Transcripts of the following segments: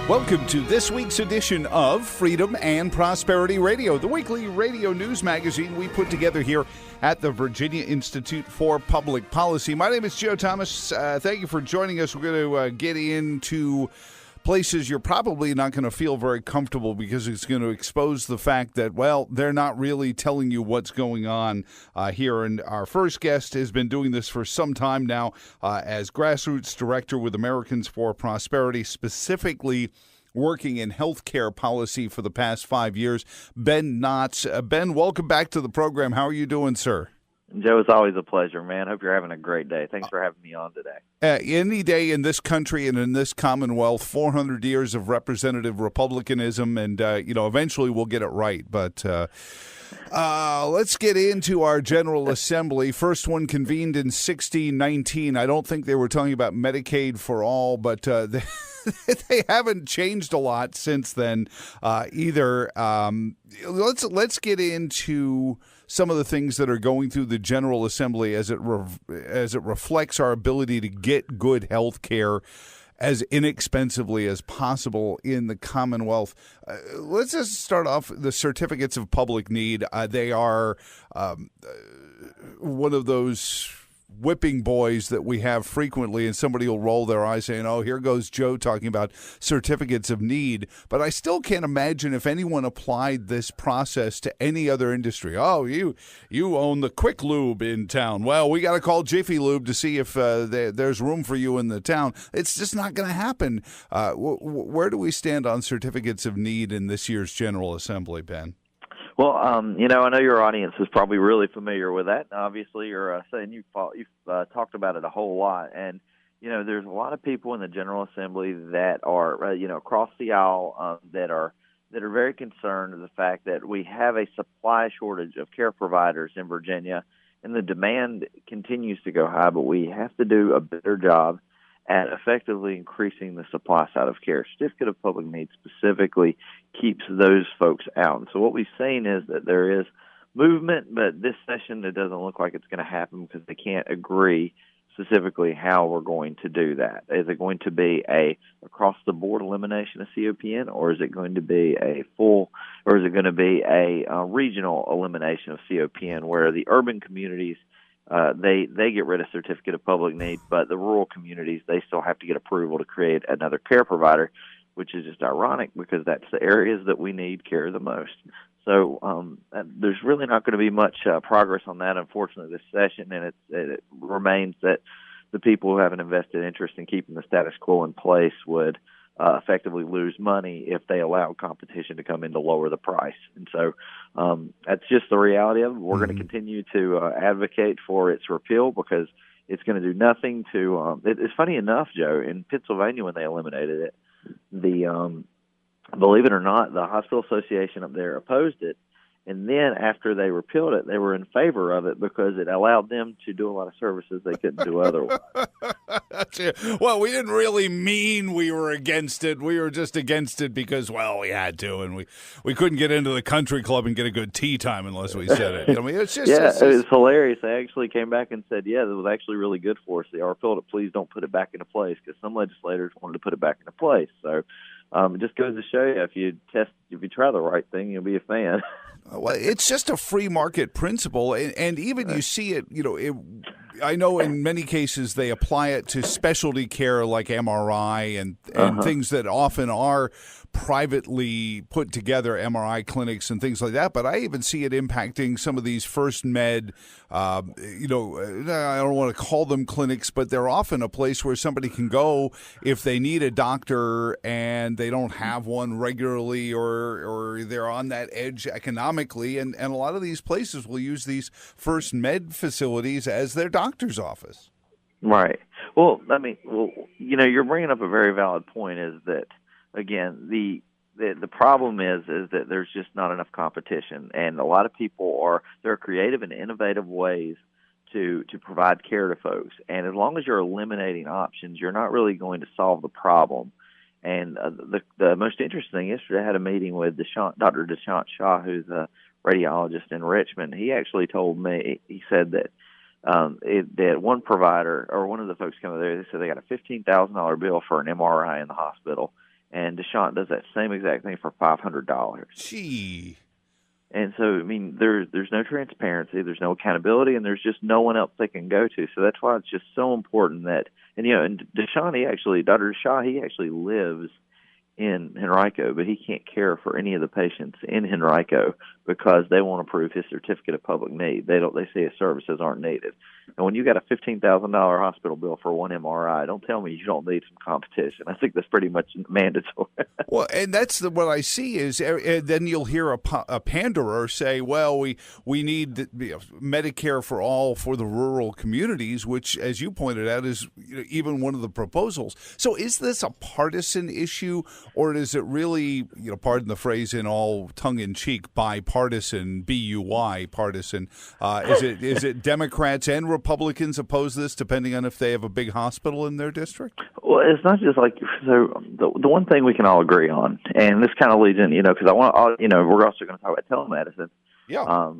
Welcome to this week's edition of Freedom and Prosperity Radio, the weekly radio news magazine we put together here at the Virginia Institute for Public Policy. My name is Joe Thomas. Thank you for joining us. We're going to get into places you're probably not going to feel very comfortable because it's going to expose the fact that, well, they're not really telling you what's going on here. And our first guest has been doing this for some time now as Grassroots Director with Americans for Prosperity, specifically working in healthcare policy for the past 5 years. Ben Knotts. Ben, welcome back to the program. How are you doing, sir? Joe, it's always a pleasure, man. Hope you're having a great day. Thanks for having me on today. Any day in this country and in this Commonwealth, 400 years of representative republicanism, and, eventually we'll get it right. But let's get into our General Assembly. First one convened in 1619. I don't think they were talking about Medicaid for all, but they haven't changed a lot since then either. Let's get into some of the things that are going through the General Assembly as it reflects our ability to get good health care as inexpensively as possible in the Commonwealth. Let's just start off the certificates of public need. They are one of those whipping boys that we have frequently, and somebody will roll their eyes saying, oh, here goes Joe talking about certificates of need. But I still can't imagine if anyone applied this process to any other industry. Oh, you own the Quick Lube in town. Well, we got to call Jiffy Lube to see if there's room for you in the town. It's just not going to happen. Where do we stand on certificates of need in this year's General Assembly, Ben? Well, I know your audience is probably really familiar with that. Obviously, you're saying you've talked about it a whole lot. And, there's a lot of people in the General Assembly that are, across the aisle that are very concerned with the fact that we have a supply shortage of care providers in Virginia, and the demand continues to go high, but we have to do a better job at effectively increasing the supply side of care. Certificate of Public Need specifically keeps those folks out. And so what we've seen is that there is movement, but this session it doesn't look like it's going to happen because they can't agree specifically how we're going to do that. Is it going to be a across-the-board elimination of COPN, or is it going to be a regional elimination of COPN where the urban communities they get rid of certificate of public need, but the rural communities, they still have to get approval to create another care provider, which is just ironic because that's the areas that we need care the most. So there's really not going to be much progress on that, unfortunately, this session, and it remains that the people who have an invested interest in keeping the status quo in place would effectively lose money if they allow competition to come in to lower the price. And so that's just the reality of it. We're going to continue to advocate for its repeal because it's going to do nothing to it's funny enough, Joe, in Pennsylvania when they eliminated it, believe it or not, the Hospital Association up there opposed it. And then after they repealed it, they were in favor of it because it allowed them to do a lot of services they couldn't do otherwise. Well, we didn't really mean we were against it. We were just against it because, well, we had to, and we couldn't get into the country club and get a good tea time unless we said it. I mean, it's just it was hilarious. They actually came back and said, yeah, it was actually really good for us. They repealed it. Please don't put it back into place because some legislators wanted to put it back into place. So it just goes to show you if you try the right thing, you'll be a fan. Well, it's just a free market principle, and even you see it, I know in many cases they apply it to specialty care like MRI and things that often are privately put together, MRI clinics and things like that. But I even see it impacting some of these first med, I don't want to call them clinics, but they're often a place where somebody can go if they need a doctor and they don't have one regularly or they're on that edge economically. And a lot of these places will use these first med facilities as their doctor's office. Right. Well, you're bringing up a very valid point is that, again, the problem is that there's just not enough competition, and a lot of people they're creative and innovative ways to provide care to folks. And as long as you're eliminating options, you're not really going to solve the problem. And the most interesting thing, yesterday I had a meeting with Dr. Deshant Shah, who's a radiologist in Richmond. He actually told me, he said that that one provider or one of the folks coming there, they said they got a $15,000 bill for an MRI in the hospital. and Deshaun does that same exact thing for $500. Gee. And so, I mean, there's no transparency, there's no accountability, and there's just no one else they can go to. So that's why it's just so important that, and Deshaun, Dr. Shaw, he actually lives in Henrico, but he can't care for any of the patients in Henrico because they won't approve his certificate of public need. They say his services aren't needed. And when you got a $15,000 hospital bill for one MRI, don't tell me you don't need some competition. I think that's pretty much mandatory. Well, and that's what I see is then you'll hear a panderer say, well, we need Medicare for all for the rural communities, which, as you pointed out, is even one of the proposals. So is this a partisan issue, or is it really, pardon the phrase in all tongue-in-cheek, bipartisan, B-U-Y, partisan? Is it Democrats and Republicans oppose this, depending on if they have a big hospital in their district? Well, it's not just like, so the one thing we can all agree on, and this kind of leads in, because we're also going to talk about telemedicine. Yeah.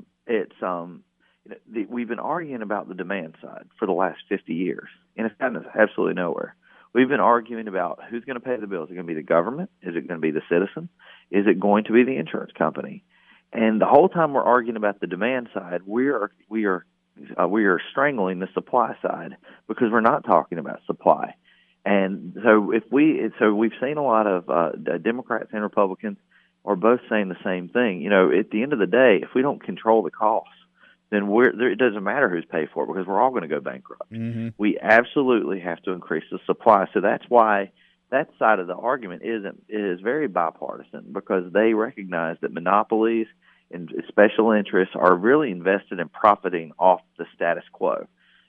We've been arguing about the demand side for the last 50 years, and it's gotten us absolutely nowhere. We've been arguing about who's going to pay the bills. Is it going to be the government? Is it going to be the citizen? Is it going to be the insurance company? And the whole time we're arguing about the demand side, we are strangling the supply side because we're not talking about supply. And so we've seen a lot of Democrats and Republicans are both saying the same thing. At the end of the day, if we don't control the costs, then it doesn't matter who's paid for it because we're all going to go bankrupt. Mm-hmm. We absolutely have to increase the supply. So that's why that side of the argument is very bipartisan, because they recognize that monopolies and special interests are really invested in profiting off the status quo.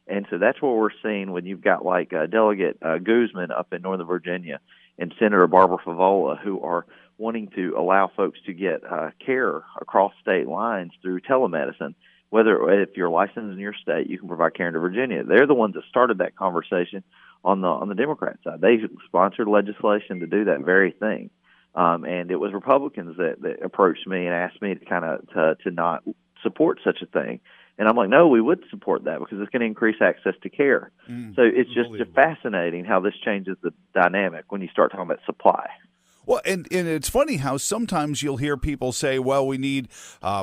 And so that's what we're seeing when you've got like Delegate Guzman up in Northern Virginia and Senator Barbara Favola, who are wanting to allow folks to get care across state lines through telemedicine. Whether if you're licensed in your state, you can provide care into Virginia. They're the ones that started that conversation on the Democrat side. They sponsored legislation to do that very thing. And it was Republicans that approached me and asked me to not support such a thing. And I'm like, no, we would support that because it's going to increase access to care. So it's just fascinating how this changes the dynamic when you start talking about supply. Well, and it's funny how sometimes you'll hear people say, well, we need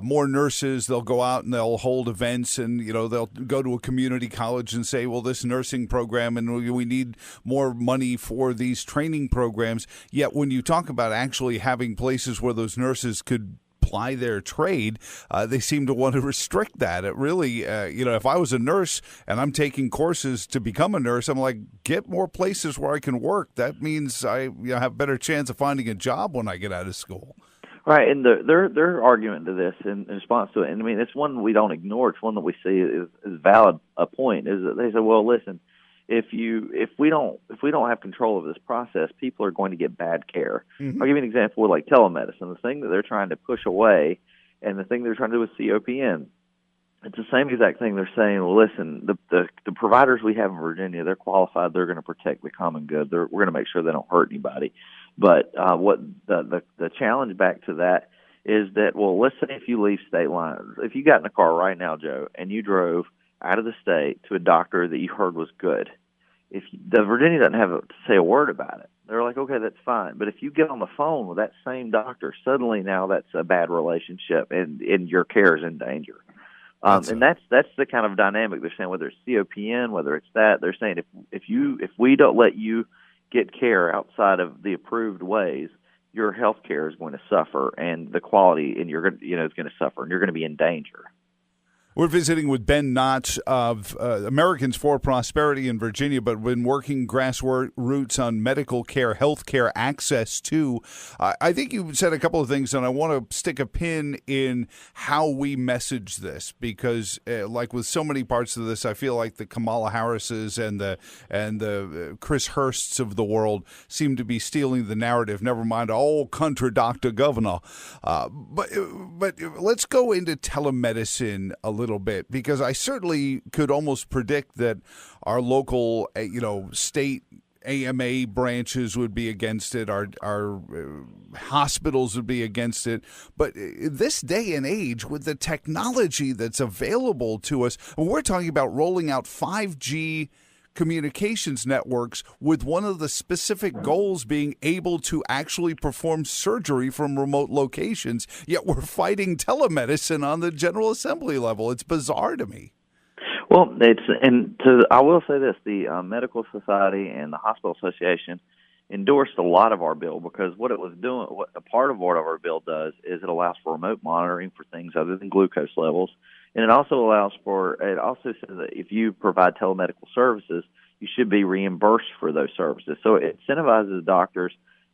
more nurses. They'll go out and they'll hold events and, they'll go to a community college and say, well, this nursing program and we need more money for these training programs. Yet when you talk about actually having places where those nurses could ply their trade, they seem to want to restrict that. It really, if I was a nurse and I'm taking courses to become a nurse, I'm like, get more places where I can work. That means I have a better chance of finding a job when I get out of school. Right, and their argument to this in response to it, and I mean, it's one we don't ignore. It's one that we see is valid. A point is that they say, well, listen, if we don't have control of this process, people are going to get bad care. Mm-hmm. I'll give you an example with like telemedicine. The thing that they're trying to push away, and the thing they're trying to do with COPN, it's the same exact thing. They're saying, well, listen, the providers we have in Virginia, they're qualified. They're going to protect the common good. We're going to make sure they don't hurt anybody. But what the challenge back to that is that, well, let's say if you leave state lines, if you got in a car right now, Joe, and you drove out of the state to a doctor that you heard was good, the Virginia doesn't have to say a word about it. They're like, okay, that's fine. But if you get on the phone with that same doctor, suddenly now that's a bad relationship, and your care is in danger. That's the kind of dynamic they're saying. Whether it's COPN, whether it's that, they're saying if we don't let you get care outside of the approved ways, your health care is going to suffer, and the quality is going to suffer, and you're going to be in danger. We're visiting with Ben Knotts of Americans for Prosperity in Virginia, but been working grassroots on medical care, health care access too. I think you said a couple of things, and I want to stick a pin in how we message this, because like with so many parts of this, I feel like the Kamala Harrises and the Chris Hursts of the world seem to be stealing the narrative. Never mind, contra Dr. Governor. But let's go into telemedicine a little bit, because I certainly could almost predict that our local, state AMA branches would be against it. Our hospitals would be against it. But this day and age, with the technology that's available to us, we're talking about rolling out 5G communications networks with one of the specific goals being able to actually perform surgery from remote locations, yet we're fighting telemedicine on the General Assembly level. It's bizarre to me. Well, I will say this: the Medical Society and the Hospital Association endorsed a lot of our bill because what it was doing, a part of what our bill does is it allows for remote monitoring for things other than glucose levels, and it also says that if you provide telemedical services, you should be reimbursed for those services. So it incentivizes doctors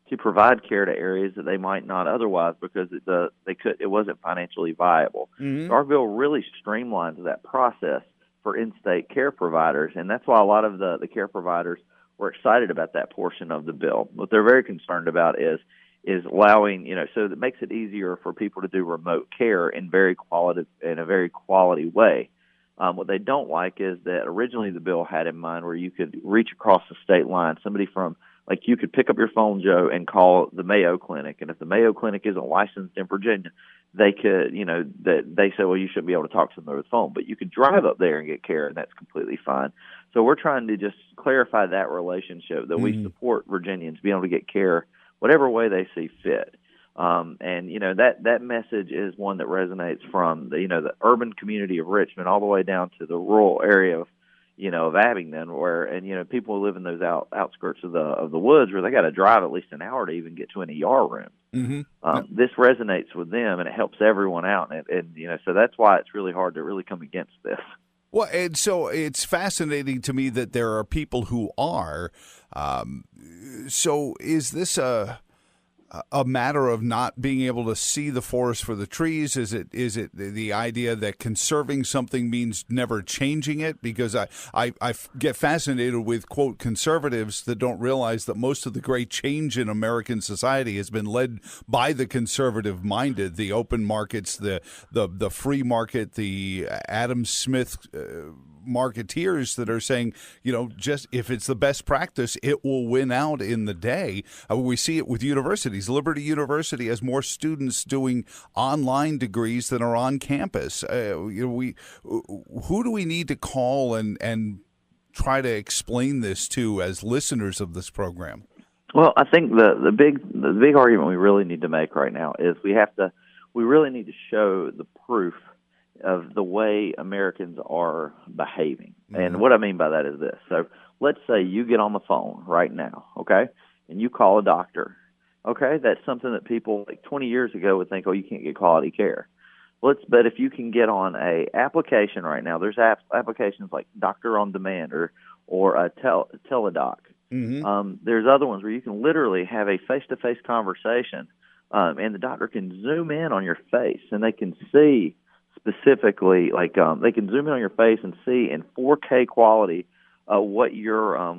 to provide care to areas that they might not otherwise because it wasn't financially viable. Mm-hmm. So our bill really streamlines that process for in-state care providers, and that's why a lot of the care providers were excited about that portion of the bill. What they're very concerned about is allowing, so that makes it easier for people to do remote care in a very quality way. What they don't like is that originally the bill had in mind where you could reach across the state line. Somebody from, like, you could pick up your phone, Joe, and call the Mayo Clinic, and if the Mayo Clinic isn't licensed in Virginia, they could, they say, well, you shouldn't be able to talk to them over the phone, but you could drive up there and get care, and that's completely fine. So we're trying to just clarify that relationship, that we support Virginians being able to get care whatever way they see fit. And that message is one that resonates from the urban community of Richmond all the way down to the rural area of Abingdon, where people who live in those outskirts of the woods where they got to drive at least an hour to even get to an ER room. Mm-hmm. This resonates with them, and it helps everyone out, and so that's why it's really hard to really come against this. Well, and so it's fascinating to me that there are people who are. So is this a matter of not being able to see the forest for the trees? Is it the idea that conserving something means never changing it? Because I get fascinated with, quote, conservatives that don't realize that most of the great change in American society has been led by the conservative-minded, the open markets, the free market, the Adam Smith marketeers that are saying, just if it's the best practice, it will win out in the day. We see it with universities. Liberty University has more students doing online degrees than are on campus. Who do we need to call and try to explain this to as listeners of this program? Well, I think the big argument we really need to make right now is we really need to show the proof of the way Americans are behaving. Mm-hmm. And what I mean by that is this. So let's say you get on the phone right now, okay, and you call a doctor. Okay, that's something that people like 20 years ago would think, oh, you can't get quality care. But if you can get on a application right now, there's applications like Doctor on Demand or a Teledoc. Mm-hmm. There's other ones where you can literally have a face-to-face conversation, and the doctor can zoom in on your face, and they can see specifically, they can zoom in on your face and see in 4K quality what your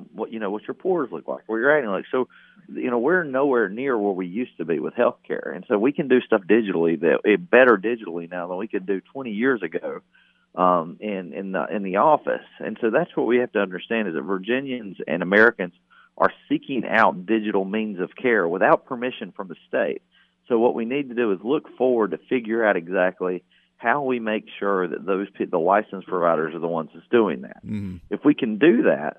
pores look like, where you're acting like. So, we're nowhere near where we used to be with healthcare, and so we can do stuff digitally better digitally now than we could do 20 years ago in the office. And so that's what we have to understand is that Virginians and Americans are seeking out digital means of care without permission from the state. So what we need to do is look forward to figure out exactly how we make sure that the licensed providers are the ones that's doing that. Mm-hmm. If we can do that,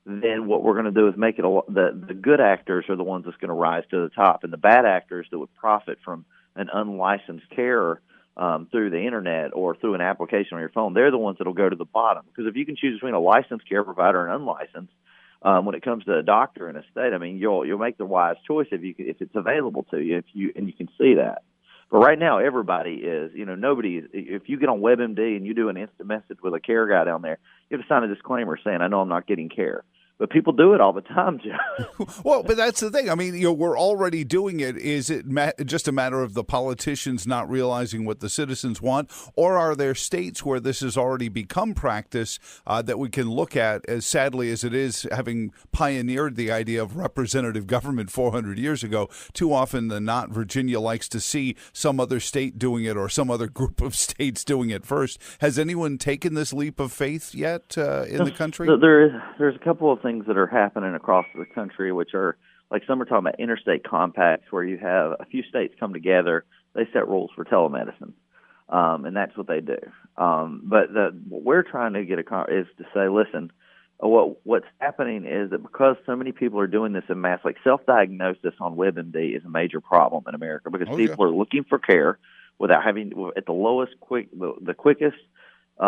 then what we're going to do is make it the good actors are the ones that's going to rise to the top, and the bad actors that would profit from an unlicensed care through the internet or through an application on your phone, they're the ones that will go to the bottom. Because if you can choose between a licensed care provider and unlicensed, when it comes to a doctor in a state, I mean, you'll make the wise choice if it's available to you, and you can see that. But right now, everybody is, nobody is. If you get on WebMD and you do an instant message with a care guy down there, you have to sign a disclaimer saying, I know I'm not getting care. But people do it all the time, Joe. Well, but that's the thing. I mean, we're already doing it. Is it just a matter of the politicians not realizing what the citizens want? Or are there states where this has already become practice that we can look at, as sadly as it is, having pioneered the idea of representative government 400 years ago? Too often than not, Virginia likes to see some other state doing it or some other group of states doing it first. Has anyone taken this leap of faith yet in the country? There's a couple of things that are happening across the country, which are like some are talking about interstate compacts, where you have a few states come together, they set rules for telemedicine, and that's what they do. But what we're trying to get is to say, listen, What's happening is that because so many people are doing this in mass, like self-diagnosis on WebMD is a major problem in America because Oh, yeah. people are looking for care without having at the the quickest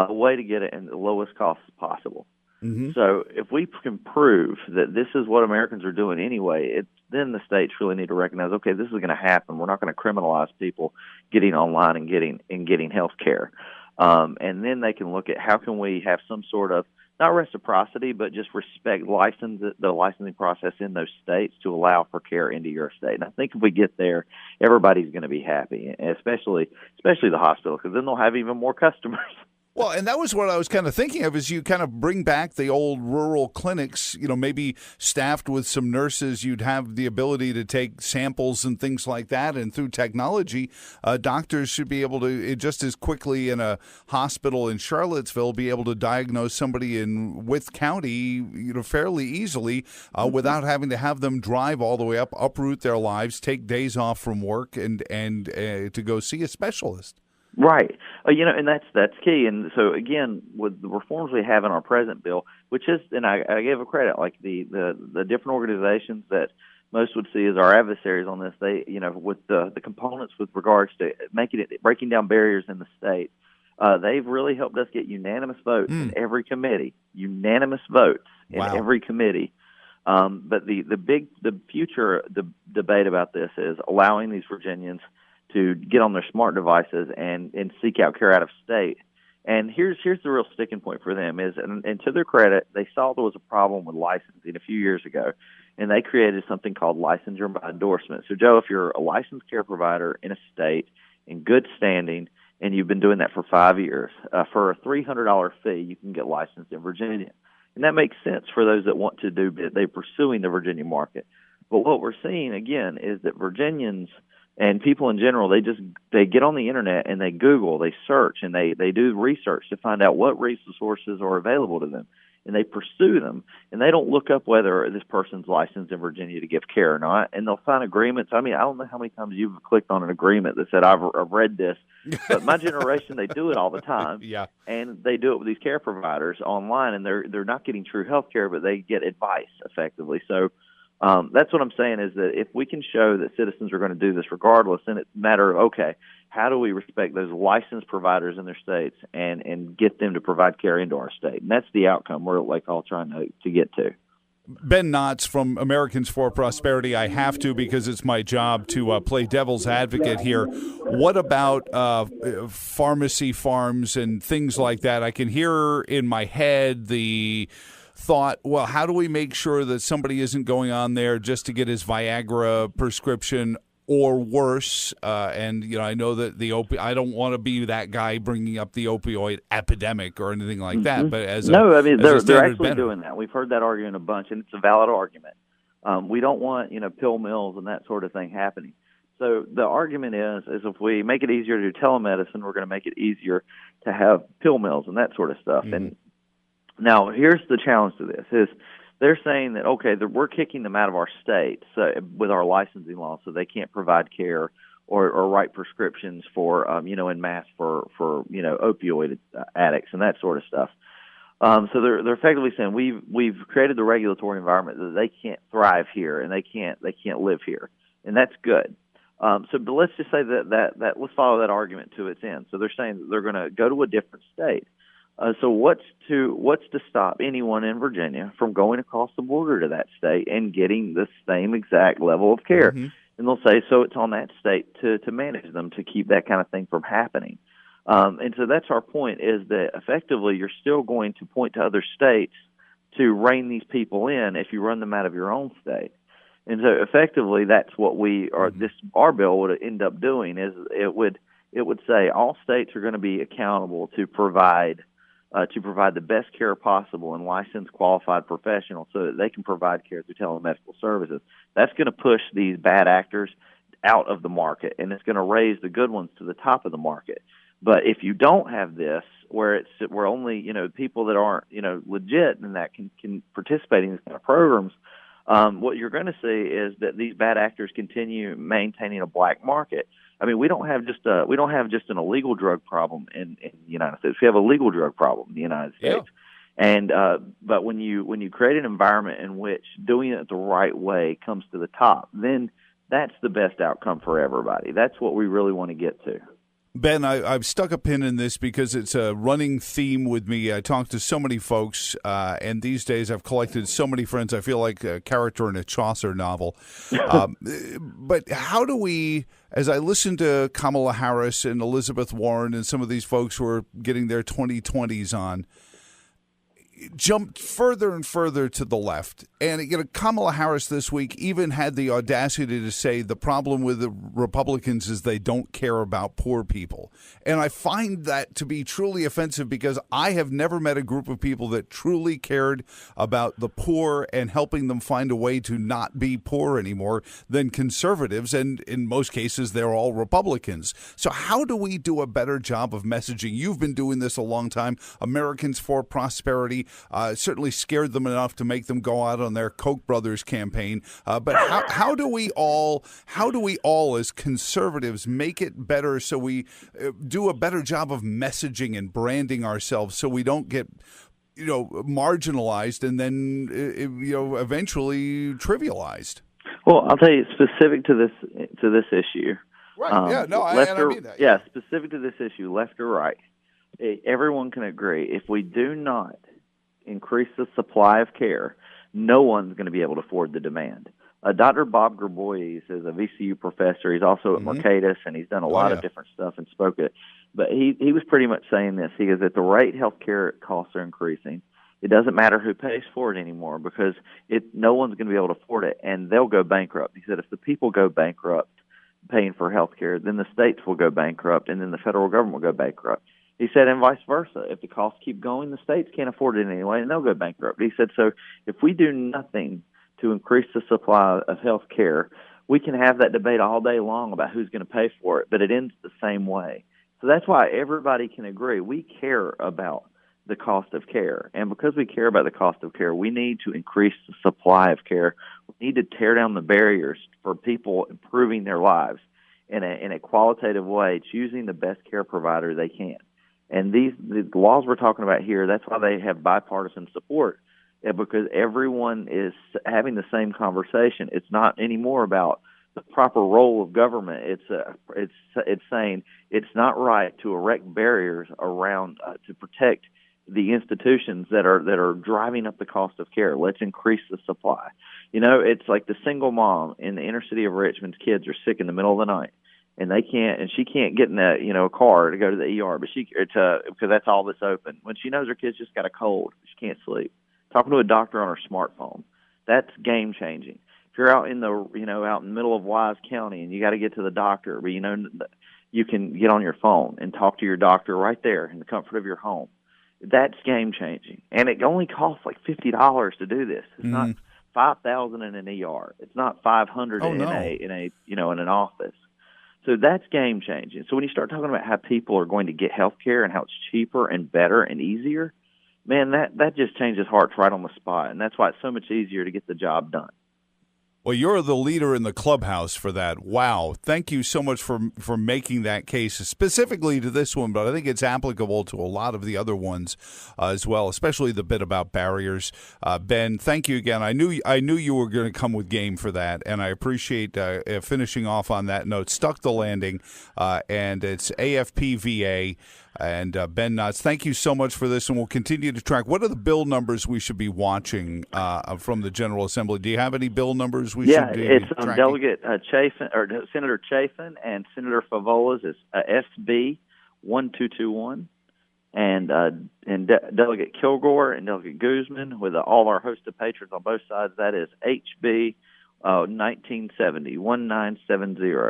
way to get it and the lowest cost possible. Mm-hmm. So if we can prove that this is what Americans are doing anyway, then the states really need to recognize, okay, this is going to happen. We're not going to criminalize people getting online and getting health care. And then they can look at how can we have some sort of not reciprocity, but just respect the licensing process in those states to allow for care into your state. And I think if we get there, everybody's going to be happy, especially the hospital, because then they'll have even more customers. Well, and that was what I was kind of thinking of, is you kind of bring back the old rural clinics, maybe staffed with some nurses. You'd have the ability to take samples and things like that. And through technology, doctors should be able to, just as quickly in a hospital in Charlottesville, be able to diagnose somebody in Wythe County, fairly easily without having to have them drive all the way uproot their lives, take days off from work and to go see a specialist. Right. And that's key. And so, again, with the reforms we have in our present bill, which is, and I give a credit, like the different organizations that most would see as our adversaries on this, they, with the components with regards to breaking down barriers in the state, they've really helped us get unanimous votes in every committee, every committee. But the future debate about this is allowing these Virginians to get on their smart devices and seek out care out of state. And here's the real sticking point for them is, and to their credit, they saw there was a problem with licensing a few years ago, and they created something called licensure by endorsement. So, Joe, if you're a licensed care provider in a state in good standing and you've been doing that for 5 years, for a $300 fee, you can get licensed in Virginia. And that makes sense for those that want to they're pursuing the Virginia market. But what we're seeing, again, is that Virginians and people in general, they get on the internet and they Google, they search, and they do research to find out what resources are available to them. And they pursue them, and they don't look up whether this person's licensed in Virginia to give care or not. And they'll sign agreements. I mean, I don't know how many times you've clicked on an agreement that said, I've read this. But my generation, they do it all the time. Yeah. And they do it with these care providers online, and they're not getting true health care, but they get advice effectively. So that's what I'm saying is that if we can show that citizens are going to do this regardless, then it's a matter of, okay, how do we respect those licensed providers in their states and get them to provide care into our state? And that's the outcome we're all trying to get to. Ben Knotts from Americans for Prosperity. I have to, because it's my job to play devil's advocate here. What about pharmacy farms and things like that? I can hear in my head the thought, well, how do we make sure that somebody isn't going on there just to get his Viagra prescription or worse? And, I know that I don't want to be that guy bringing up the opioid epidemic or anything like that. But they're actually doing that. We've heard that argument a bunch, and it's a valid argument. We don't want, pill mills and that sort of thing happening. So the argument is if we make it easier to do telemedicine, we're going to make it easier to have pill mills and that sort of stuff. Mm-hmm. And now, here's the challenge to this, is they're saying that, okay, we're kicking them out of our state with our licensing law, so they can't provide care or write prescriptions for, en masse for opioid addicts and that sort of stuff. So they're effectively saying we've created the regulatory environment that they can't thrive here and they can't live here, and that's good. But let's just say that let's follow that argument to its end. So they're saying that they're going to go to a different state. So what's to stop anyone in Virginia from going across the border to that state and getting the same exact level of care? Mm-hmm. And they'll say, so it's on that state to manage them, to keep that kind of thing from happening. And so that's our point, is that effectively you're still going to point to other states to rein these people in if you run them out of your own state. And so effectively that's what our bill would end up doing, is it would say all states are going to be accountable to provide the best care possible and licensed qualified professionals so that they can provide care through telemedical services. That's going to push these bad actors out of the market, and it's going to raise the good ones to the top of the market. But if you don't have this, where only people that aren't legit and that can participate in these kind of programs, what you're going to see is that these bad actors continue maintaining a black market. I mean, we don't have just an illegal drug problem in the United States. We have a legal drug problem in the United States. And but when you create an environment in which doing it the right way comes to the top, then that's the best outcome for everybody. That's what we really want to get to. Ben, I've stuck a pin in this because it's a running theme with me. I talk to so many folks, and these days I've collected so many friends. I feel like a character in a Chaucer novel. But how do we, as I listen to Kamala Harris and Elizabeth Warren and some of these folks who are getting their 2020s on, jumped further and further to the left. And Kamala Harris this week even had the audacity to say the problem with the Republicans is they don't care about poor people. And I find that to be truly offensive because I have never met a group of people that truly cared about the poor and helping them find a way to not be poor anymore than conservatives. And in most cases, they're all Republicans. So how do we do a better job of messaging? You've been doing this a long time. Americans for Prosperity certainly scared them enough to make them go out on their Koch brothers campaign. But how do we all as conservatives make it better so we do a better job of messaging and branding ourselves so we don't get marginalized and then eventually trivialized? Well, I'll tell you, specific to this issue. Right. I mean that. Yeah, specific to this issue, left or right, everyone can agree if we do not increase the supply of care, no one's going to be able to afford the demand. Dr. Bob Grabois is a VCU professor. He's also at Mercatus, and he's done a lot of different stuff and spoke it. But he was pretty much saying this. He goes, at the rate healthcare costs are increasing, it doesn't matter who pays for it anymore because no one's going to be able to afford it, and they'll go bankrupt. He said if the people go bankrupt paying for healthcare, then the states will go bankrupt, and then the federal government will go bankrupt. He said, and vice versa. If the costs keep going, the states can't afford it anyway, and they'll go bankrupt. He said, so if we do nothing to increase the supply of health care, we can have that debate all day long about who's going to pay for it, but it ends the same way. So that's why everybody can agree. We care about the cost of care, and because we care about the cost of care, we need to increase the supply of care. We need to tear down the barriers for people improving their lives in a qualitative way, choosing the best care provider they can. And the laws we're talking about here, that's why they have bipartisan support, because everyone is having the same conversation. It's not anymore about the proper role of government. It's saying it's not right to erect barriers around to protect the institutions that are driving up the cost of care. Let's increase the supply. It's like the single mom in the inner city of Richmond's kids are sick in the middle of the night. And she can't get in a car to go to the ER, but because that's all that's open. When she knows her kid's just got a cold, she can't sleep. Talking to a doctor on her smartphone, that's game changing. If you're out in out in the middle of Wise County and you got to get to the doctor, but you can get on your phone and talk to your doctor right there in the comfort of your home. That's game changing, and it only costs like $50 to do this. It's not $5,000 in an ER. It's not $500 in an office. So that's game changing. So when you start talking about how people are going to get health care and how it's cheaper and better and easier, man, that just changes hearts right on the spot. And that's why it's so much easier to get the job done. Well, you're the leader in the clubhouse for that. Wow. Thank you so much for making that case, specifically to this one, but I think it's applicable to a lot of the other ones as well, especially the bit about barriers. Ben, thank you again. I knew you were going to come with game for that, and I appreciate finishing off on that note. Stuck the landing, and it's AFPVA. And Ben Knotts, thank you so much for this, and we'll continue to track. What are the bill numbers we should be watching from the General Assembly? Do you have any bill numbers we should be it's tracking? Delegate Chafin or Senator Chafin and Senator Favola's is SB 1221, and Delegate Kilgore and Delegate Guzman with all our host of patrons on both sides. That is HB 1970.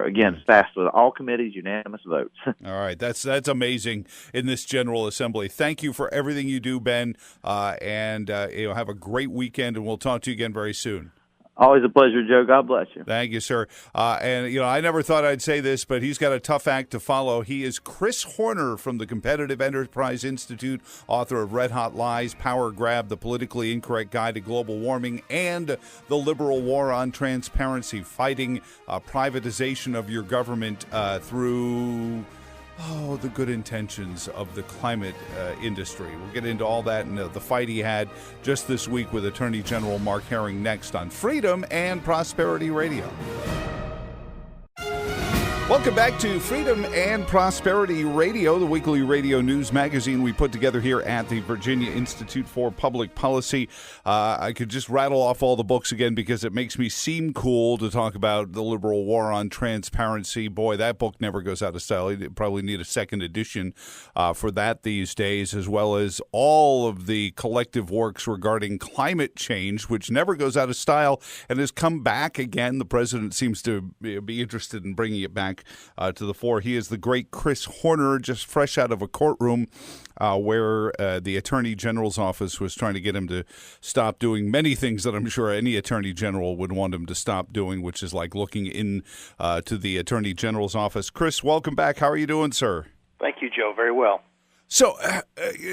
Again, passed with all committees, unanimous votes. All right, that's amazing in this General Assembly. Thank you for everything you do, Ben, and have a great weekend, and we'll talk to you again very soon. Always a pleasure, Joe. God bless you. Thank you, sir. And I never thought I'd say this, but he's got a tough act to follow. He is Chris Horner from the Competitive Enterprise Institute, author of Red Hot Lies, Power Grab, The Politically Incorrect Guide to Global Warming, and The Liberal War on Transparency, fighting privatization of your government through Oh, the good intentions of the climate industry. We'll get into all that and the fight he had just this week with Attorney General Mark Herring next on Freedom and Prosperity Radio. Welcome back to Freedom and Prosperity Radio, the weekly radio news magazine we put together here at the Virginia Institute for Public Policy. I could just rattle off all the books again because it makes me seem cool to talk about the liberal war on transparency. Boy, that book never goes out of style. You probably need a second edition for that these days, as well as all of the collective works regarding climate change, which never goes out of style and has come back again. The president seems to be interested in bringing it back to the fore. He is the great Chris Horner, just fresh out of a courtroom where the Attorney General's office was trying to get him to stop doing many things that I'm sure any Attorney General would want him to stop doing, which is like looking in to the Attorney General's office. Chris, welcome back. How are you doing, sir? Thank you, Joe. Very well. So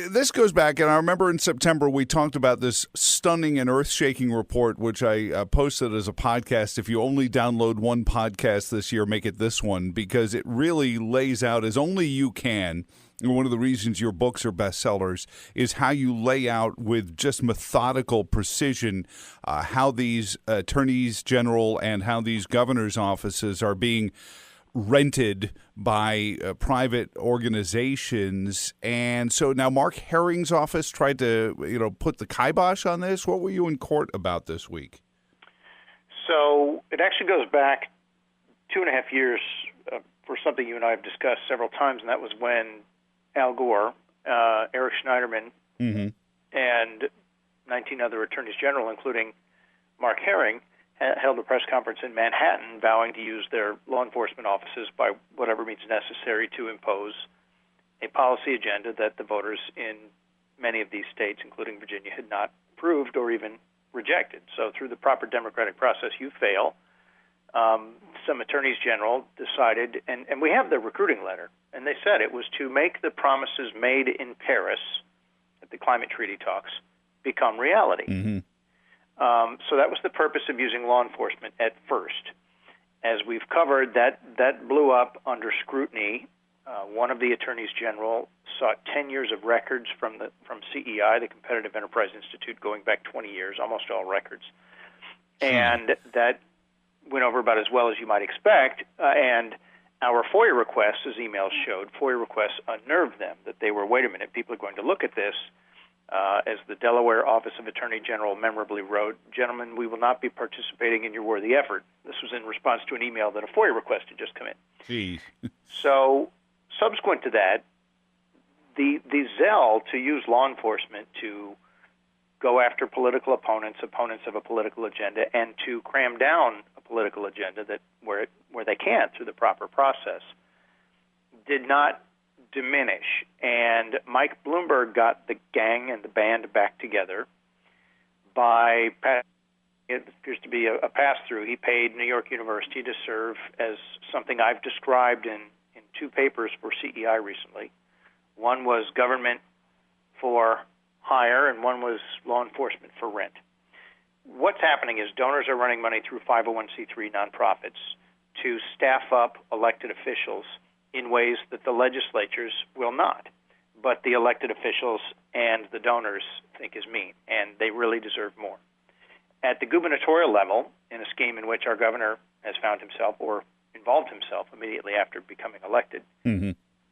this goes back, and I remember in September we talked about this stunning and earth-shaking report, which I posted as a podcast. If you only download one podcast this year, make it this one, because it really lays out as only you can. And one of the reasons your books are bestsellers is how you lay out with just methodical precision how these attorneys general and how these governors' offices are being rented by private organizations. And so now Mark Herring's office tried to, put the kibosh on this. What were you in court about this week? So it actually goes back 2.5 years for something you and I have discussed several times, and that was when Al Gore, Eric Schneiderman, and 19 other attorneys general, including Mark Herring, held a press conference in Manhattan vowing to use their law enforcement offices by whatever means necessary to impose a policy agenda that the voters in many of these states, including Virginia, had not approved or even rejected. So through the proper democratic process, you fail. Some attorneys general decided, and we have the recruiting letter, and they said it was to make the promises made in Paris at the climate treaty talks become reality. So that was the purpose of using law enforcement at first. As we've covered, that blew up under scrutiny. One of the attorneys general sought 10 years of records from CEI, the Competitive Enterprise Institute, going back 20 years, almost all records. And that went over about as well as you might expect. And our FOIA requests, as emails showed, FOIA requests unnerved them, that they were, wait a minute, people are going to look at this. As the Delaware Office of Attorney General memorably wrote, "Gentlemen, we will not be participating in your worthy effort." This was in response to an email that a FOIA request had just come in. Jeez. So, subsequent to that, the zeal to use law enforcement to go after political opponents of a political agenda, and to cram down a political agenda that where they can through the proper process, did not diminish. And Mike Bloomberg got the gang and the band back together by, it appears to be a pass-through. He paid New York University to serve as something I've described in 2 papers for CEI recently. One was government for hire, and one was law enforcement for rent. What's happening is donors are running money through 501c3 nonprofits to staff up elected officials in ways that the legislatures will not, but the elected officials and the donors think is mean, and they really deserve more. At the gubernatorial level, in a scheme in which our governor has found himself or involved himself immediately after becoming elected,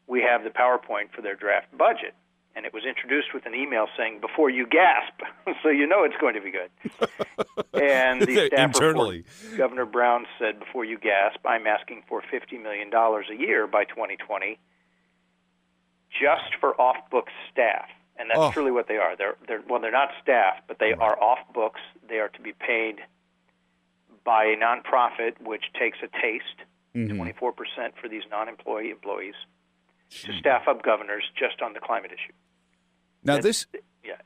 we have the PowerPoint for their draft budget, and it was introduced with an email saying, "Before you gasp," so you know it's going to be good. And the staff internally, report, Governor Brown said, "Before you gasp, I'm asking for $50 million a year by 2020 just for off-books staff." And that's truly what they are. They're not staff, but they are off-books. They are to be paid by a nonprofit which takes a taste, 24% for these non-employee employees, to staff up governors just on the climate issue. Now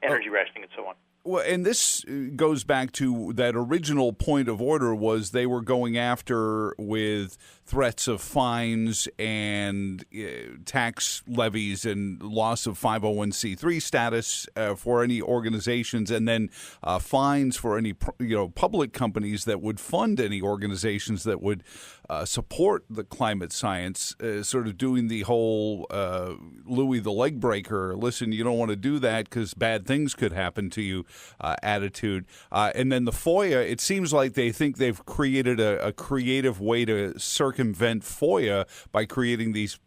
energy rationing and so on. Well, and this goes back to that original point of order was they were going after with threats of fines and tax levies and loss of 501c3 status for any organizations, and then fines for any public companies that would fund any organizations that would support the climate science, sort of doing the whole Louis the leg breaker, listen, you don't want to do that because bad things could happen to you attitude. And then the FOIA, it seems like they think they've created a creative way to circumvent FOIA by creating these,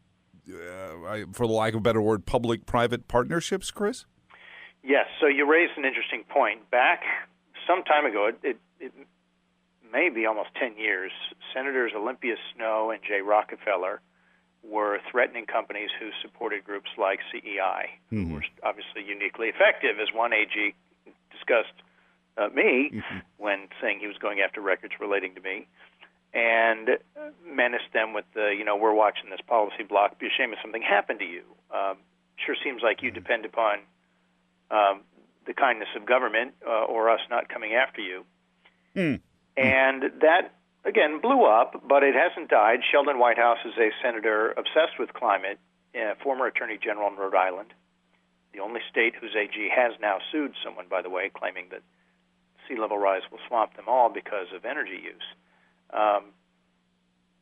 for the lack of a better word, public-private partnerships, Chris? Yes, so you raised an interesting point. Back some time ago, it may be almost 10 years, Senators Olympia Snowe and Jay Rockefeller were threatening companies who supported groups like CEI, who were obviously uniquely effective, as one AG discussed me when saying he was going after records relating to me, and menaced them with the, we're watching this policy block, be ashamed if something happened to you. Sure seems like you depend upon the kindness of government or us not coming after you. And that, again, blew up, but it hasn't died. Sheldon Whitehouse is a senator obsessed with climate, former attorney general in Rhode Island, the only state whose AG has now sued someone, by the way, claiming that sea level rise will swamp them all because of energy use.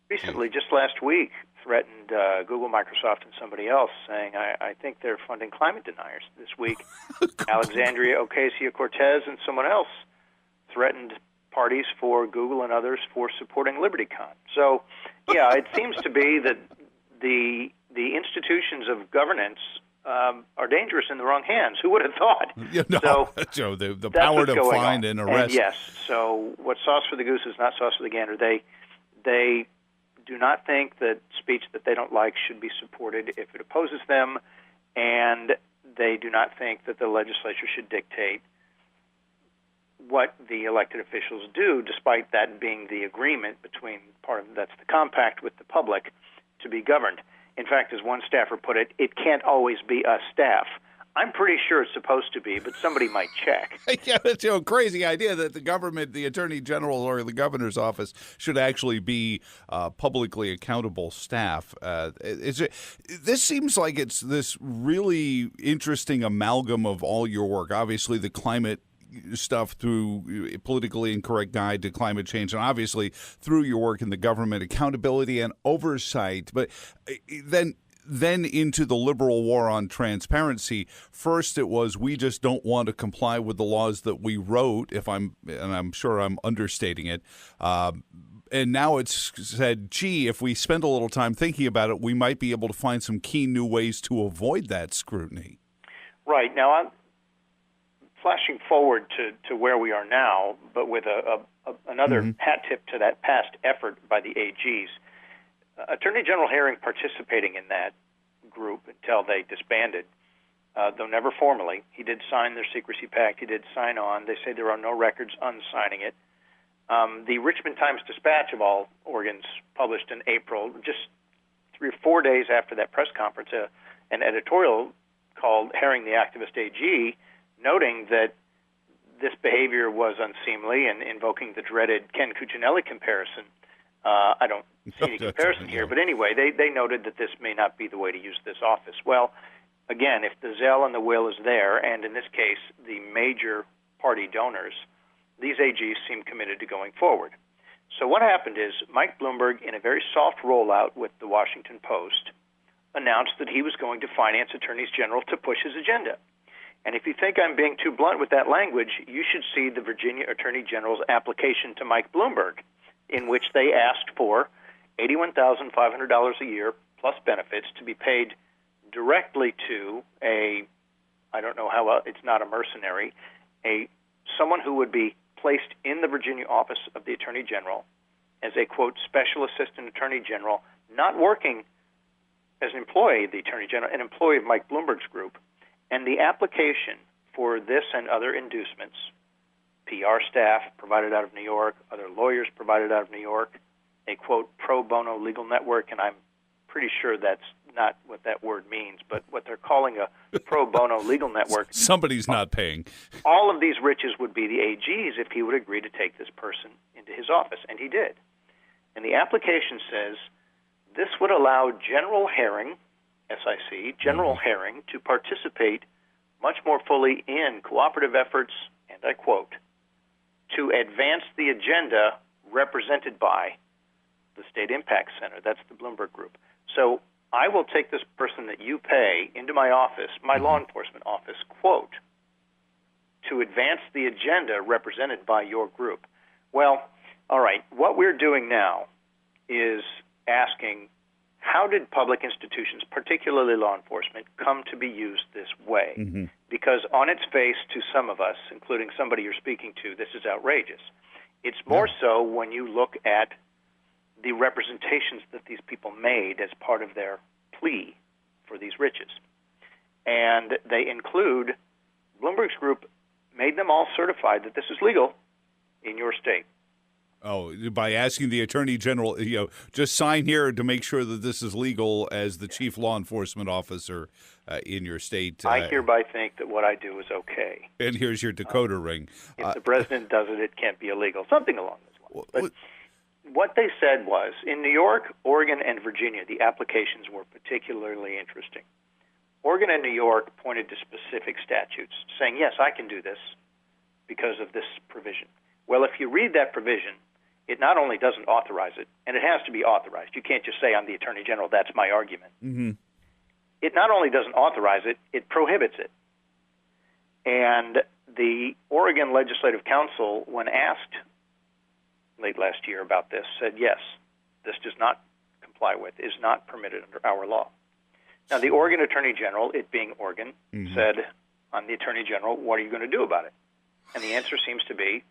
Recently, just last week, threatened Google, Microsoft, and somebody else, saying, I think they're funding climate deniers. This week, Alexandria Ocasio-Cortez and someone else threatened parties for Google and others for supporting LibertyCon. So, yeah, it seems to be that the institutions of governance are dangerous in the wrong hands. Who would have thought? So, Joe, the power to find and arrest. And yes, so what's sauce for the goose is not sauce for the gander. They do not think that speech that they don't like should be supported if it opposes them, and they do not think that the legislature should dictate what the elected officials do, despite that being the agreement between that's the compact with the public to be governed. In fact, as one staffer put it, it can't always be us staff. I'm pretty sure it's supposed to be, but somebody might check. Yeah, that's a crazy idea that the government, the attorney general or the governor's office should actually be publicly accountable staff. This seems like it's this really interesting amalgam of all your work. Obviously, the climate stuff through Politically Incorrect Guide to Climate Change, and obviously through your work in the government, accountability and oversight. But then into the liberal war on transparency. First, it was we just don't want to comply with the laws that we wrote. And I'm sure I'm understating it. And now it's said, gee, if we spend a little time thinking about it, we might be able to find some key new ways to avoid that scrutiny. Right. Now, I'm flashing forward to where we are now, but with another hat tip to that past effort by the AGs. Attorney General Herring participating in that group until they disbanded, though never formally. He did sign their secrecy pact. He did sign on. They say there are no records unsigning it. The Richmond Times-Dispatch, of all organs, published in April, just 3 or 4 days after that press conference, an editorial called Herring the Activist AG, noting that this behavior was unseemly and invoking the dreaded Ken Cuccinelli comparison. I don't see any comparison here, but anyway, they noted that this may not be the way to use this office. Well, again, if the zeal and the will is there, and in this case, the major party donors, these AGs seem committed to going forward. So what happened is Mike Bloomberg, in a very soft rollout with the Washington Post, announced that he was going to finance attorneys general to push his agenda. And if you think I'm being too blunt with that language, you should see the Virginia Attorney General's application to Mike Bloomberg, in which they asked for $81,500 a year plus benefits to be paid directly to I don't know how it's not a mercenary, someone who would be placed in the Virginia office of the Attorney General as a, quote, special assistant Attorney General, not working as an employee of the Attorney General, an employee of Mike Bloomberg's group. And the application for this and other inducements, PR staff provided out of New York, other lawyers provided out of New York, a, quote, pro bono legal network, and I'm pretty sure that's not what that word means, but what they're calling a pro bono legal network. Somebody's not paying. All of these riches would be the AG's if he would agree to take this person into his office, and he did. And the application says this would allow General Herring, SIC, General Herring, to participate much more fully in cooperative efforts, and I quote, to advance the agenda represented by the State Impact Center. That's the Bloomberg Group. So I will take this person that you pay into my office, my law enforcement office, quote, to advance the agenda represented by your group. Well, all right, what we're doing now is asking, how did public institutions, particularly law enforcement, come to be used this way? Mm-hmm. Because on its face, to some of us, including somebody you're speaking to, this is outrageous. It's more so when you look at the representations that these people made as part of their plea for these riches. And they include, Bloomberg's group made them all certified that this is legal in your state. Oh, by asking the Attorney General, just sign here to make sure that this is legal as the chief law enforcement officer in your state. I hereby think that what I do is okay. And here's your decoder ring. If the president does it, it can't be illegal. Something along those lines. But what they said was, in New York, Oregon, and Virginia, the applications were particularly interesting. Oregon and New York pointed to specific statutes, saying, yes, I can do this because of this provision. Well, if you read that provision, it not only doesn't authorize it, and it has to be authorized. You can't just say, I'm the Attorney General, that's my argument. Mm-hmm. It not only doesn't authorize it, it prohibits it. And the Oregon Legislative Council, when asked late last year about this, said, yes, this does not comply with, is not permitted under our law. Now, the Oregon Attorney General, it being Oregon, said, I'm the Attorney General, what are you going to do about it? And the answer seems to be,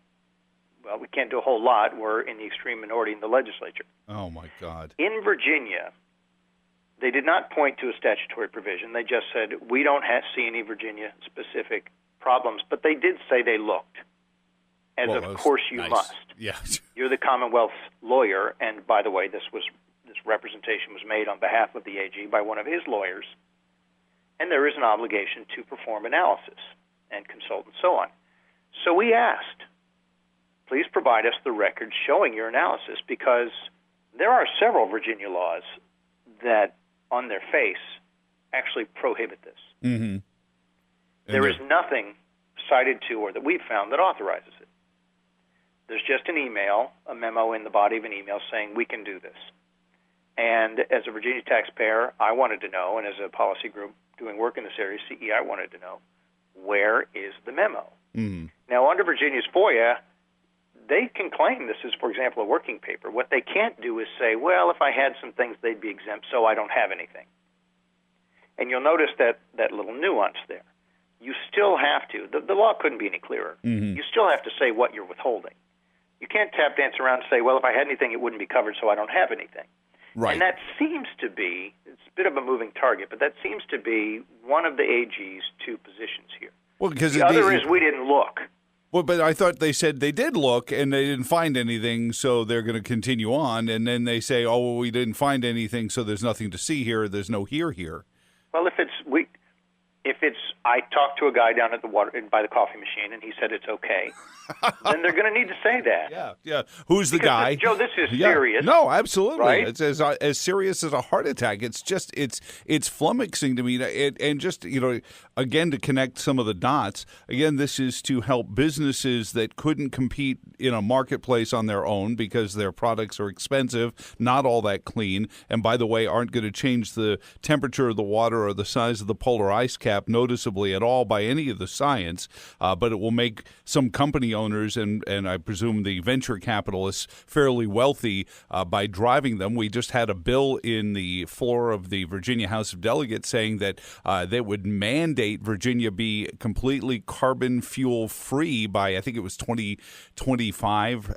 well, we can't do a whole lot. We're in the extreme minority in the legislature. Oh, my God. In Virginia, they did not point to a statutory provision. They just said, we don't see any Virginia-specific problems. But they did say they looked, as of course you must. Yeah. You're the Commonwealth's lawyer, and by the way, this representation was made on behalf of the AG by one of his lawyers, and there is an obligation to perform analysis and consult and so on. So we asked, please provide us the record showing your analysis, because there are several Virginia laws that, on their face, actually prohibit this. Mm-hmm. There is nothing cited to or that we've found that authorizes it. There's just an email, a memo in the body of an email saying we can do this. And as a Virginia taxpayer, I wanted to know, and as a policy group doing work in this area, CEI wanted to know, where is the memo? Mm-hmm. Now, under Virginia's FOIA, they can claim this is, for example, a working paper. What they can't do is say, well, if I had some things, they'd be exempt, so I don't have anything. And you'll notice that little nuance there. You still have to. The law couldn't be any clearer. Mm-hmm. You still have to say what you're withholding. You can't tap dance around and say, well, if I had anything, it wouldn't be covered, so I don't have anything. Right. And that seems to be, it's a bit of a moving target, but that seems to be one of the AG's two positions here. Well, because the other is we didn't look. Well, but I thought they said they did look and they didn't find anything, so they're going to continue on. And then they say, oh, well, we didn't find anything, so there's nothing to see here. There's no here. Well, if I talked to a guy down at the water by the coffee machine and he said it's okay, then they're going to need to say that. Yeah. Who's the guy? Joe, this is serious. No, absolutely. Right? It's as serious as a heart attack. It's just it's flummoxing to me. And just again, to connect some of the dots. Again, this is to help businesses that couldn't compete in a marketplace on their own because their products are expensive, not all that clean, and by the way, aren't going to change the temperature of the water or the size of the polar ice cap noticeably at all by any of the science, but it will make some company owners and I presume the venture capitalists fairly wealthy by driving them. We just had a bill in the floor of the Virginia House of Delegates saying that they would mandate Virginia be completely carbon fuel free by, I think it was 2025,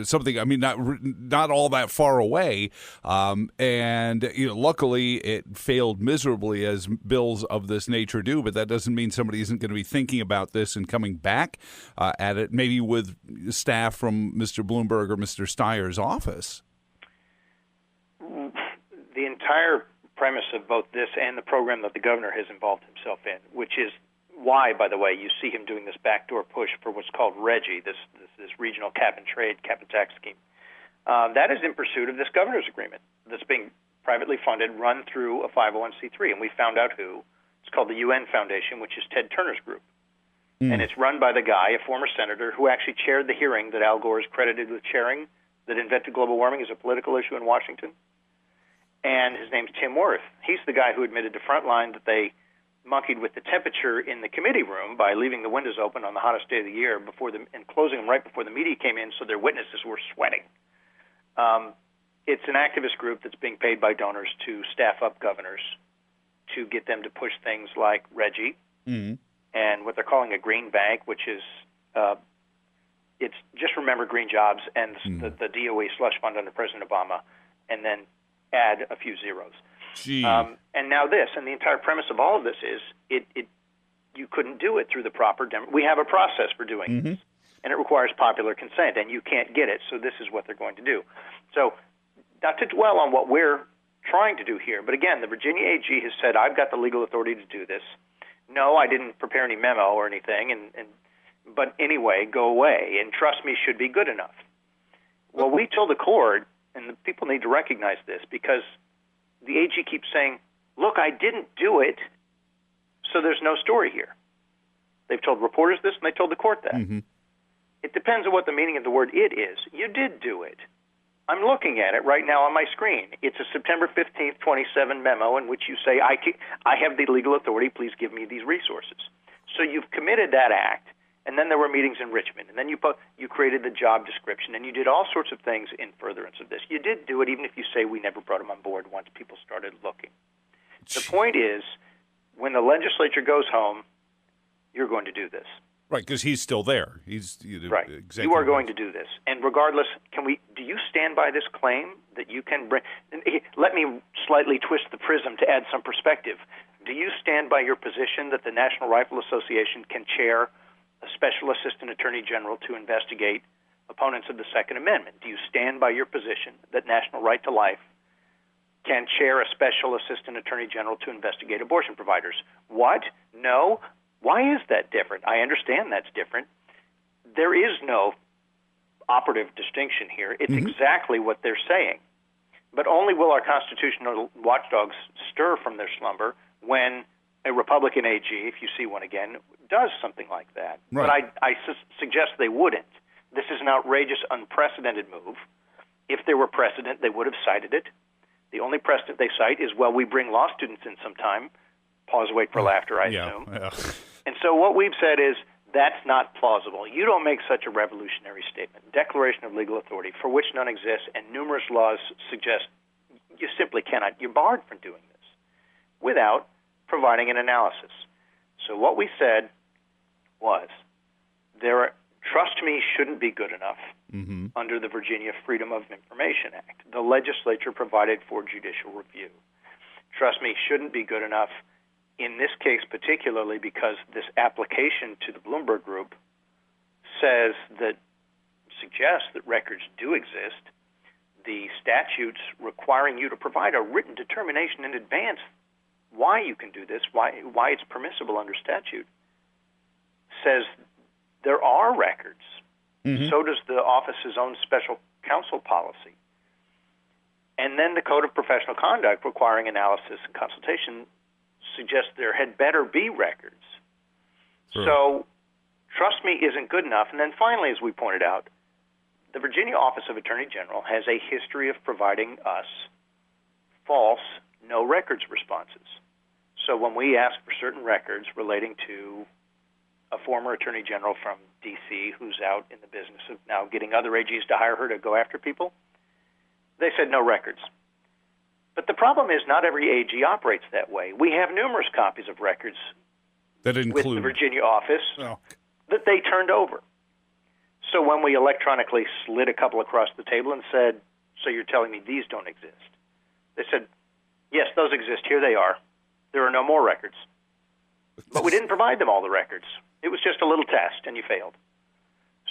something. I mean, not all that far away, and luckily it failed miserably, as bills of this nature do. But that doesn't mean somebody isn't going to be thinking about this and coming back at it, maybe with staff from Mr. Bloomberg or Mr. Steyer's office. The entire premise of both this and the program that the governor has involved himself in, which is why, by the way, you see him doing this backdoor push for what's called RGGI, this regional cap and trade, cap and tax scheme. That is in pursuit of this governor's agreement that's being privately funded, run through a 501c3, and we found out who. It's called the UN Foundation, which is Ted Turner's group. And it's run by the guy, a former senator, who actually chaired the hearing that Al Gore is credited with chairing that invented global warming as a political issue in Washington. And his name's Tim Wirth. He's the guy who admitted to Frontline that they monkeyed with the temperature in the committee room by leaving the windows open on the hottest day of the year and closing them right before the media came in, so their witnesses were sweating. It's an activist group that's being paid by donors to staff up governors to get them to push things like RGGI and what they're calling a green bank, which is it's just remember green jobs and the DOE slush fund under President Obama, and then add a few zeros. And now this, and the entire premise of all of this is you couldn't do it through the proper we have a process for doing this, and it requires popular consent, and you can't get it, so this is what they're going to do. So not to dwell on what we're trying to do here, but again, the Virginia AG has said, I've got the legal authority to do this. No, I didn't prepare any memo or anything, but anyway, go away, and trust me should be good enough. Well, we told the court, and the people need to recognize this, because the AG keeps saying, look, I didn't do it, so there's no story here. They've told reporters this, and they told the court that. It depends on what the meaning of the word "it" is. You did do it. I'm looking at it right now on my screen. It's a September 15th, 27 memo in which you say, I have the legal authority, please give me these resources. So you've committed that act, and then there were meetings in Richmond, and then you created the job description, and you did all sorts of things in furtherance of this. You did do it, even if you say we never brought them on board once people started looking. The point is, when the legislature goes home, you're going to do this. Right, because he's still there. Right. You are going to do this. And regardless, do you stand by this claim that you can bring – let me slightly twist the prism to add some perspective. Do you stand by your position that the National Rifle Association can chair a special assistant attorney general to investigate opponents of the Second Amendment? Do you stand by your position that National Right to Life can chair a special assistant attorney general to investigate abortion providers? What? No. Why is that different? I understand that's different. There is no operative distinction here. It's exactly what they're saying. But only will our constitutional watchdogs stir from their slumber when a Republican AG, if you see one again, does something like that. Right. But I suggest they wouldn't. This is an outrageous, unprecedented move. If there were precedent, they would have cited it. The only precedent they cite is, well, we bring law students in sometime. Pause, wait for laughter, I assume. Yeah. And so what we've said is that's not plausible. You don't make such a revolutionary statement, declaration of legal authority, for which none exists, and numerous laws suggest you simply cannot. You're barred from doing this without providing an analysis. So what we said was trust me shouldn't be good enough under the Virginia Freedom of Information Act. The legislature provided for judicial review. Trust me shouldn't be good enough in this case particularly because this application to the Bloomberg Group suggests that records do exist. The statutes requiring you to provide a written determination in advance why you can do this, why it's permissible under statute, says there are records. So does the office's own special counsel policy. And then the Code of Professional Conduct requiring analysis and consultation suggests there had better be records. Sure. So trust me isn't good enough. And then finally, as we pointed out, the Virginia Office of Attorney General has a history of providing us false no records responses. So when we ask for certain records relating to a former Attorney General from D.C. who's out in the business of now getting other AGs to hire her to go after people, they said no records. But the problem is not every AG operates that way. We have numerous copies of records that include with the Virginia office that they turned over. So when we electronically slid a couple across the table and said, so you're telling me these don't exist? They said, yes, those exist. Here they are. There are no more records. But we didn't provide them all the records. It was just a little test, and you failed.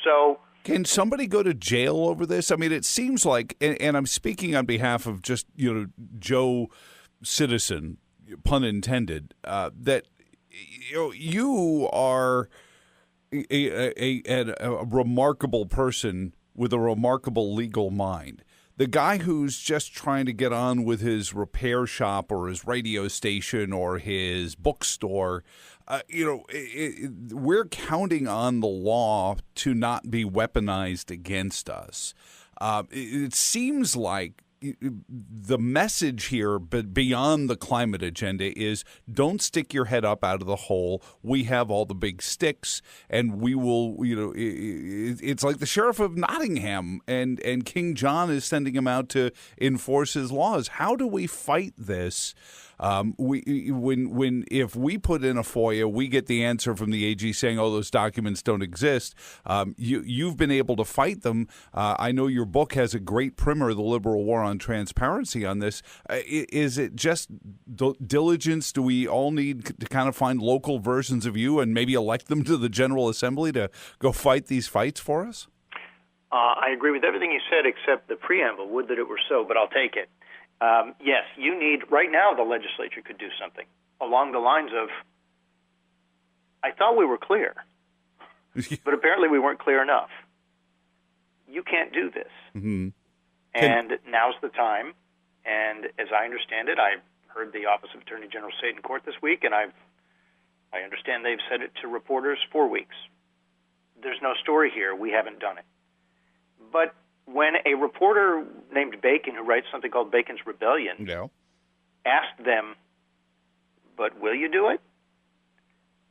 So can somebody go to jail over this? I mean, it seems like, and I'm speaking on behalf of just, Joe Citizen, pun intended, that you are a remarkable person with a remarkable legal mind. The guy who's just trying to get on with his repair shop or his radio station or his bookstore, we're counting on the law to not be weaponized against us. It seems like the message here, but beyond the climate agenda, is don't stick your head up out of the hole. We have all the big sticks, and we will, it's like the sheriff of Nottingham, and King John is sending him out to enforce his laws. How do we fight this? If we put in a FOIA, we get the answer from the AG saying, "Oh, those documents don't exist." You've been able to fight them. I know your book has a great primer, "The Liberal War on Transparency," on this. Is it just diligence? Do we all need to kind of find local versions of you and maybe elect them to the General Assembly to go fight these fights for us? I agree with everything you said except the preamble. Would that it were so, but I'll take it. Yes, you need, right now the legislature could do something along the lines of, I thought we were clear, but apparently we weren't clear enough. You can't do this. Mm-hmm. And now's the time. And as I understand it, I heard the Office of Attorney General say it in court this week, and I understand they've said it to reporters 4 weeks. There's no story here. We haven't done it. But when a reporter named Bacon, who writes something called Bacon's Rebellion, asked them, "But will you do it?"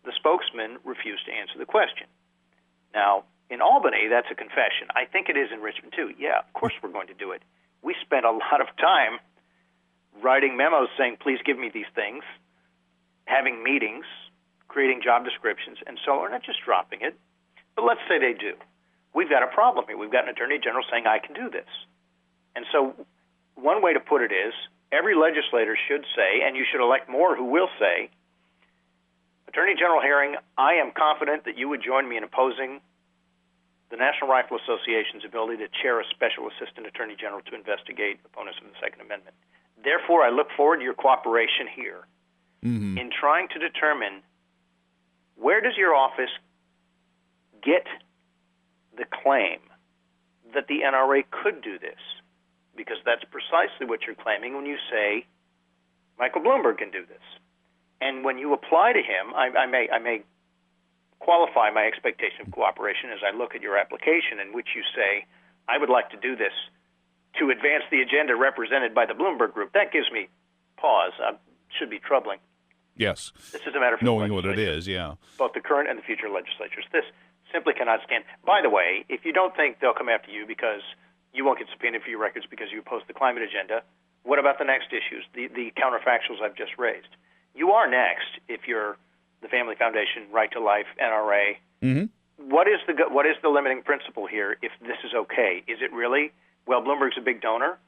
the spokesman refused to answer the question. Now, in Albany, that's a confession. I think it is in Richmond, too. Yeah, of course we're going to do it. We spent a lot of time writing memos saying, "Please give me these things," having meetings, creating job descriptions, and so on. We're not just dropping it. But let's say they do. We've got a problem here. We've got an attorney general saying, "I can do this." And so one way to put it is every legislator should say, and you should elect more who will say, "Attorney General Herring, I am confident that you would join me in opposing the National Rifle Association's ability to chair a special assistant attorney general to investigate opponents of the Second Amendment. Therefore, I look forward to your cooperation here in trying to determine where does your office get the claim that the NRA could do this, because that's precisely what you're claiming when you say Michael Bloomberg can do this. And when you apply to him, I may qualify my expectation of cooperation as I look at your application in which you say, I would like to do this to advance the agenda represented by the Bloomberg Group. That gives me pause. Should be troubling. Yes. This is a matter for knowing what it is, yeah. Both the current and the future legislatures. This simply cannot stand. By the way, if you don't think they'll come after you because you won't get subpoenaed for your records because you oppose the climate agenda, what about the next issues, the counterfactuals I've just raised? You are next if you're the Family Foundation, Right to Life, NRA. What is the limiting principle here if this is okay? Is it really, well, Bloomberg's a big donor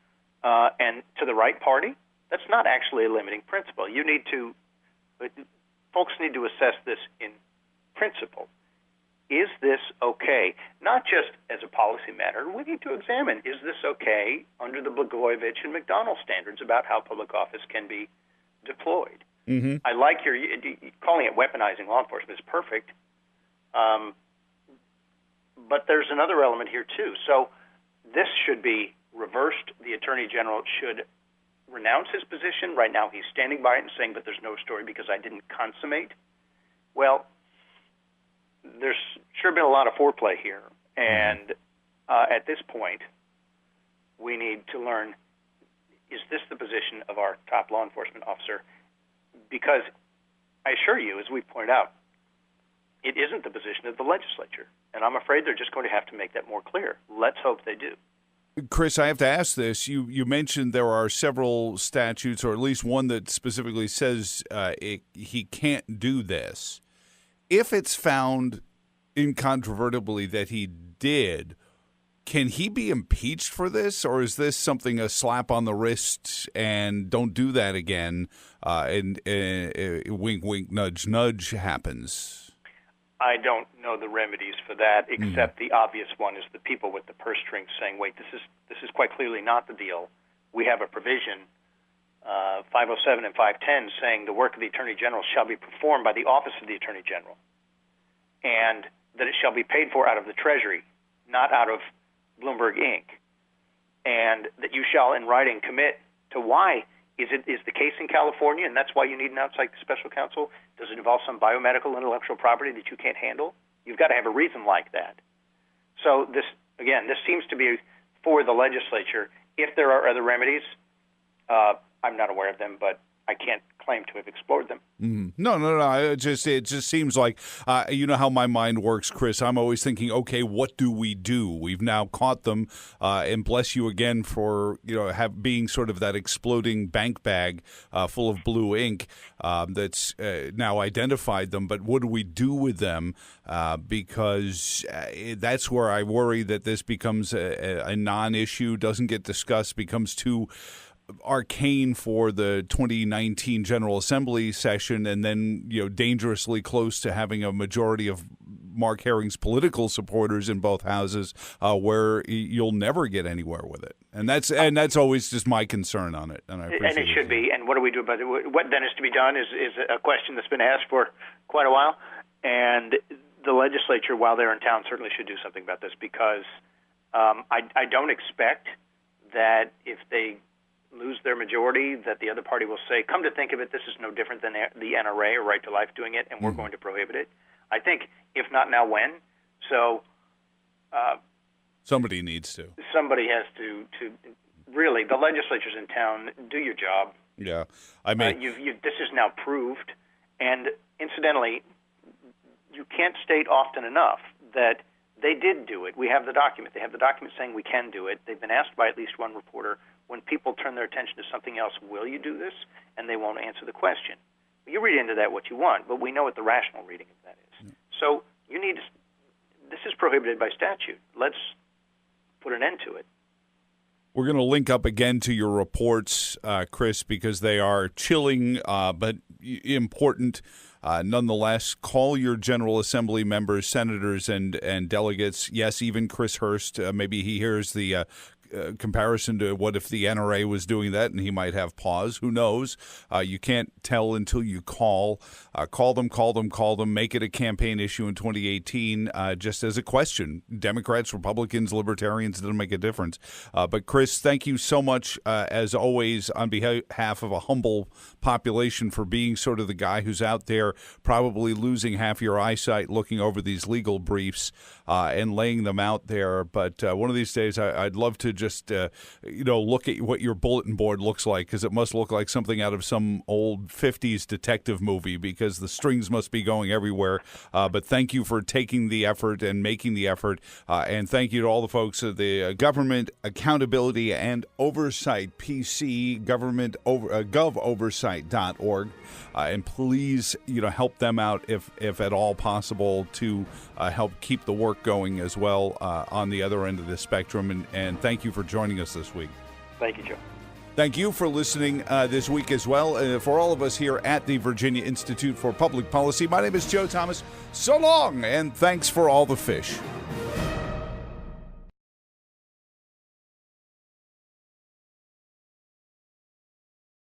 and to the right party? That's not actually a limiting principle. Folks need to assess this in principle. Is this okay? Not just as a policy matter. We need to examine, is this okay under the Blagojevich and McDonnell standards about how public office can be deployed? I like your calling it weaponizing law enforcement is perfect. But there's another element here, too. So this should be reversed. The Attorney General should renounce his position. Right now he's standing by it and saying, but there's no story because I didn't consummate. Well, there's sure been a lot of foreplay here. And at this point, we need to learn, is this the position of our top law enforcement officer? Because I assure you, as we pointed out, it isn't the position of the legislature. And I'm afraid they're just going to have to make that more clear. Let's hope they do. Chris, I have to ask this. You mentioned there are several statutes, or at least one that specifically says he can't do this. If it's found incontrovertibly that he did, can he be impeached for this, or is this something a slap on the wrist and don't do that again, and wink, wink, nudge, nudge happens? I don't know the remedies for that, except the obvious one is the people with the purse strings saying, wait, this is quite clearly not the deal. We have a provision, 507 and 510, saying the work of the Attorney General shall be performed by the Office of the Attorney General, and that it shall be paid for out of the Treasury, not out of Bloomberg Inc., and that you shall in writing commit to why. Is the case in California, and that's why you need an outside special counsel? Does it involve some biomedical intellectual property that you can't handle? You've got to have a reason like that. So this seems to be for the legislature. If there are other remedies, I'm not aware of them, but I can't claim to have explored them. No. It just seems like, you know how my mind works, Chris. I'm always thinking, okay, what do we do? We've now caught them, and bless you again for being sort of that exploding bank bag full of blue ink that's now identified them. But what do we do with them? Because that's where I worry that this becomes a non-issue, doesn't get discussed, becomes too arcane for the 2019 General Assembly session, and then dangerously close to having a majority of Mark Herring's political supporters in both houses, where you'll never get anywhere with it. And that's always just my concern on it. And it should be. And what do we do about it? What then is to be done is a question that's been asked for quite a while. And the legislature, while they're in town, certainly should do something about this, because I don't expect that if they lose their majority, that the other party will say, come to think of it, this is no different than the NRA or Right to Life doing it, and we're going to prohibit it. I think, if not now, when? So somebody needs to. Somebody has to really, the legislature's in town, do your job. Yeah. I mean, this is now proved. And incidentally, you can't state often enough that they did do it. We have the document. They have the document saying we can do it. They've been asked by at least one reporter, when people turn their attention to something else, will you do this? And they won't answer the question. You read into that what you want, but we know what the rational reading of that is. So this is prohibited by statute. Let's put an end to it. We're going to link up again to your reports, Chris, because they are chilling but important. Nonetheless, call your General Assembly members, senators, and delegates. Yes, even Chris Hurst. Maybe he hears the comparison to what if the NRA was doing that, and he might have pause. Who knows? You can't tell until you call. Call them. Make it a campaign issue in 2018, just as a question. Democrats, Republicans, Libertarians, doesn't make a difference. But Chris, thank you so much, as always, on behalf of a humble population, for being sort of the guy who's out there probably losing half your eyesight looking over these legal briefs and laying them out there. But one of these days, I'd love to just look at what your bulletin board looks like, because it must look like something out of some old 50s detective movie, because the strings must be going everywhere. But thank you for taking the effort and making the effort, and thank you to all the folks at the Government Accountability and Oversight PC, govoversight.org, and please help them out if at all possible, to help keep the work going as well on the other end of the spectrum. And thank you for joining us this week. Thank you, Joe. Thank you for listening this week as well. For all of us here at the Virginia Institute for Public Policy, my name is Joe Thomas. So long, and thanks for all the fish.